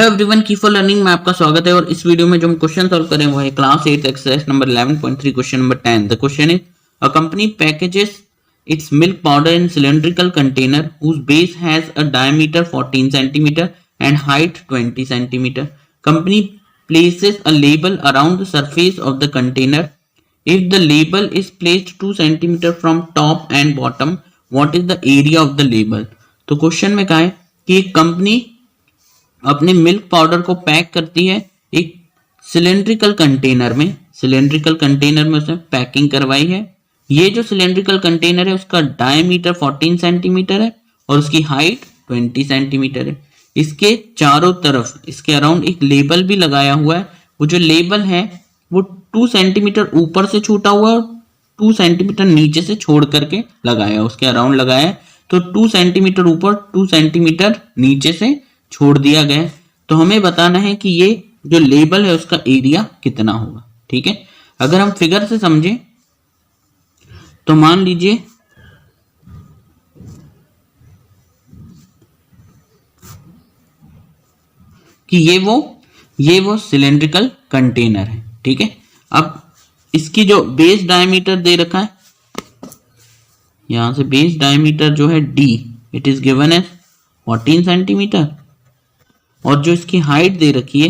Hello everyone, की for learning में आपका स्वागत है। और इस वीडियो में जो हम क्वेश्चन सॉल्व करें वो है class 8 exercise number 11.3 question number 10। The question is a company packages it's milk powder in cylindrical container whose base has a diameter 14 centimeter and height 20 centimeter. Company places a label around the surface of the container. If the label is placed 2 centimeter from top and bottom, what is the area of the label? तो question में कहा है कि एक company अपने milk powder को pack करती है एक सिलेंड्रिकल कंटेनर में उसने पैकिंग करवाई है। ये जो सिलेंड्रिकल कंटेनर है उसका डायमीटर 14 सेंटीमीटर है और उसकी हाइट 20 सेंटीमीटर है। इसके चारों तरफ इसके अराउंड एक लेबल भी लगाया हुआ है। वो जो लेबल है वो 2 सेंटीमीटर ऊपर से छूटा हुआ है, 2 सेंटीमीटर नीचे से छोड़ करके लगाया, उसके अराउंड लगाया है। तो 2 सेंटीमीटर ऊपर 2 सेंटीमीटर नीचे से छोड़ दिया गया। तो हमें बताना है कि ये जो लेबल है उसका एरिया कितना होगा। ठीक है, अगर हम फिगर से समझें तो मान लीजिए कि ये वो सिलेंड्रिकल कंटेनर है। ठीक है, अब इसकी जो बेस डायमीटर दे रखा है, यहां से बेस डायमीटर जो है d it is given as 14 centimetre और जो इसकी हाइट दे रखी है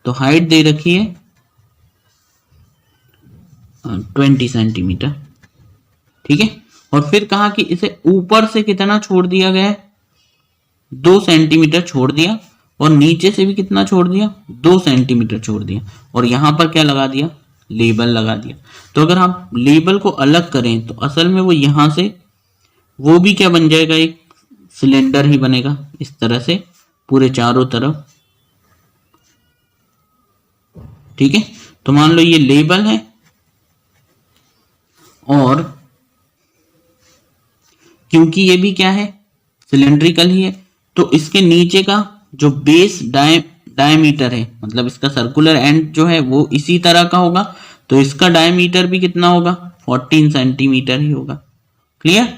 तो हाइट दे रखी है 20 सेंटीमीटर। ठीक है, और फिर कहा कि इसे ऊपर से कितना छोड़ दिया गया है, 2 सेंटीमीटर छोड़ दिया और नीचे से भी कितना छोड़ दिया, 2 सेंटीमीटर छोड़ दिया और यहां पर क्या लगा दिया, लेबल लगा दिया। तो अगर आप लेबल को अलग करें तो असल में वो यहां से वो भी क्या बन जाएगा, एक सिलेंडर ही बनेगा इस तरह से पूरे चारों तरफ। ठीक है, तो मान लो ये लेबल है और क्योंकि ये भी क्या है, सिलेंड्रिकल ही है, तो इसके नीचे का जो बेस डायमीटर है, मतलब इसका सर्कुलर एंड जो है वो इसी तरह का होगा, तो इसका डायमीटर भी कितना होगा, 14 सेंटीमीटर ही होगा। क्लियर?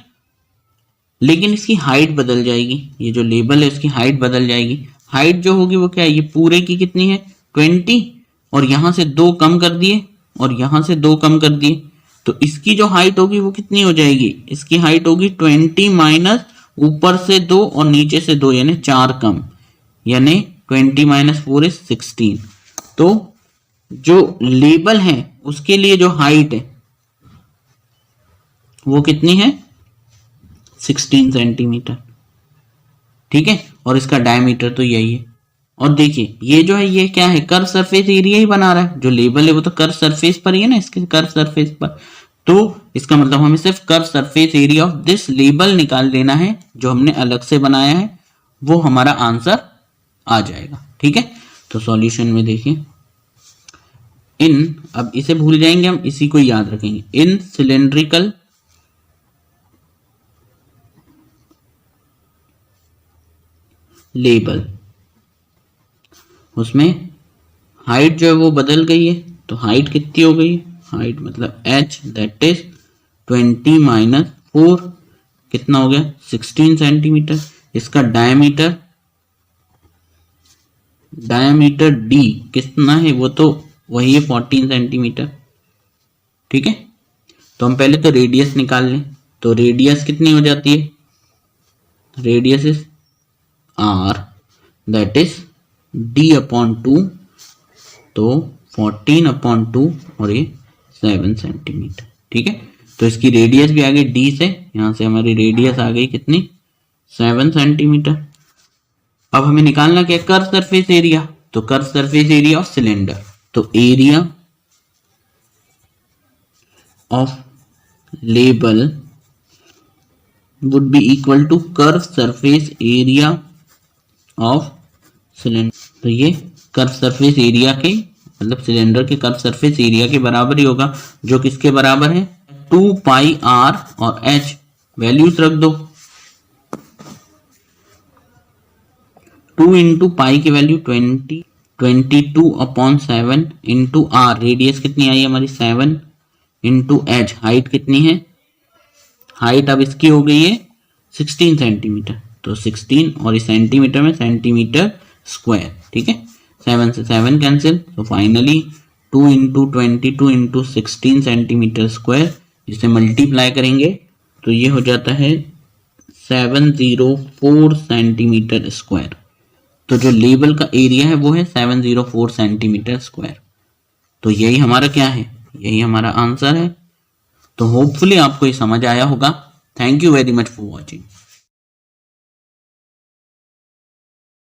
लेकिन इसकी हाइट बदल जाएगी, ये जो लेबल है उसकी हाइट बदल जाएगी। हाइट जो होगी वो क्या है, ये पूरे की कितनी है 20 और यहां से 2 कम कर दिए और यहां से 2 कम कर दिए, तो इसकी जो हाइट होगी वो कितनी हो जाएगी, इसकी हाइट होगी 20 माइनस ऊपर से 2 और नीचे से 2 यानी 4 कम, यानी 20 माइनस 4 इज 16। तो जो लेबल है उसके लिए जो हाइट है वो कितनी है, 16 सेंटीमीटर। ठीक है, और इसका डायमीटर तो यही है। और देखिए ये जो है ये क्या है, कर्व सरफेस एरिया ही बना रहा है। जो लेबल है वो तो कर्व सरफेस पर ही है ना, इसके कर्व सरफेस पर, तो इसका मतलब हमें सिर्फ curve surface area of this label निकाल लेना है जो हमने अलग से बनाया है, वो हमारा आंसर आ जाएगा। ठीक है, तो सॉल्यूशन में देखिए अब इसे भूल जाएंगे हम, इसी को याद रखेंगे। इन सिलेंड्रिकल लेबल, उसमें हाइट जो है वो बदल गई है, तो हाइट कितनी हो गई, हाइट मतलब h दैट इज 20 माइनस 4 कितना हो गया, 16 सेंटीमीटर। इसका डायमीटर d कितना है, वो तो वही है 14 सेंटीमीटर। ठीक है, तो हम पहले तो रेडियस निकाल लें। तो रेडियस कितनी हो जाती है, radius is r that is d upon 2, तो 14 अपॉन 2 और ये 7 सेंटीमीटर। ठीक है, तो इसकी रेडियस भी आ गई d से, यहां से हमारी रेडियस आ गई कितनी, 7 सेंटीमीटर। अब हमें निकालना क्या, कर्व सरफेस एरिया। तो curve surface area of cylinder, तो area of label would be equal to curve surface area of cylinder. तो ये कर्व सरफेस एरिया के मतलब सिलेंडर के कर्व सरफेस एरिया के बराबर ही होगा, जो किसके बराबर है, 2 पाई r और h वैल्यूज रख दो। 2 इंटू पाई की value 22 upon 7 into r, radius कितनी आई हमारी 7 इंटू h, हाइट कितनी है, हाइट अब इसकी हो गई है 16 सेंटीमीटर। तो 16 और इस सेंटीमीटर में सेंटीमीटर स्क्वायर, ठीक है। 7 से 7 कैंसिल, तो finally 2 into 22 into 16 centimetre square, जिसे मल्टीप्लाई करेंगे तो ये हो जाता है 704 सेंटीमीटर स्क्वायर। तो जो लेबल का एरिया है वो है 704 सेंटीमीटर स्क्वायर। तो यही हमारा क्या है, यही हमारा आंसर है। तो होपफुली आपको ये समझ आया होगा। Thank you very much for watching.